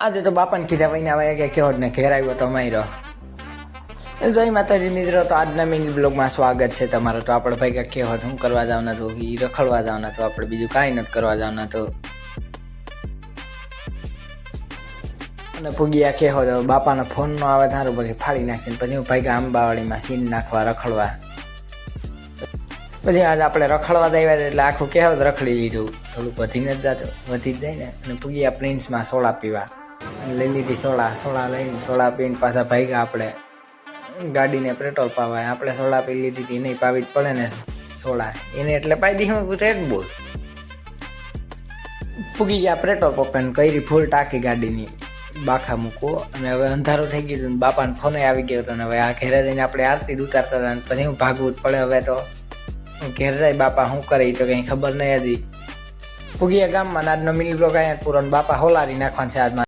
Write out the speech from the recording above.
આજે તો બાપાને કીધા ભાઈને આવે કે કેવો ને ઘેર આવ્યો તો માર્યો. જય માતાજી મિત્રો, તો આજના મિની બ્લોગમાં સ્વાગત છે તમારું. તો આપણે ભાઈ કેવો હું કરવા જવાના તો એ રખડવા જવાના તો આપણે બીજું કાંઈ નથી કરવા જવાના તો. અને પૂગીયા કેવો તો બાપાનો ફોન નો આવે તારું પછી ફાડી નાખીને પછી હું ભાઈ આંબાવાડીમાં સીન નાખવા રખડવા. પછી આજે આપણે રખડવા આવ્યા એટલે આખું કહેવત રખડી લીધું. થોડુંક વધીને જ જતું, વધી જ જાય ને. અને પૂગીયા પ્રિન્સમાં સોડા પીવા લઈ લીધી. સોડા લઈને સોડા પીને પાછા ભાગ્યા આપણે ગાડીને પેટ્રોલ પાવાય. આપણે સોડા પી લીધી હતી, નહીં પાવી જ પડે ને સોડા એને, એટલે પાઈ દી હું રેડ બોલ. પૂગી ગયા પેટ્રોલ પંપ કરી ફૂલ ટાંકી ગાડીની બાખા મૂકવો. અને હવે અંધારું થઈ ગયું હતું, બાપાને ફોને આવી ગયો હતો. ને હવે આ ઘેરે જઈને આપણે આરતી ઉતારતા હતા. પછી હું ભાગવું જ પડે. હવે તો ઘેર જાય બાપા શું કરે તો કંઈ ખબર નહીં. હજી પૂગીયા ગામમાં આજનો મિની બ્લોગ અહીંયા પૂરો. બાપા હોલારી નાખવાનું છે આજમાં.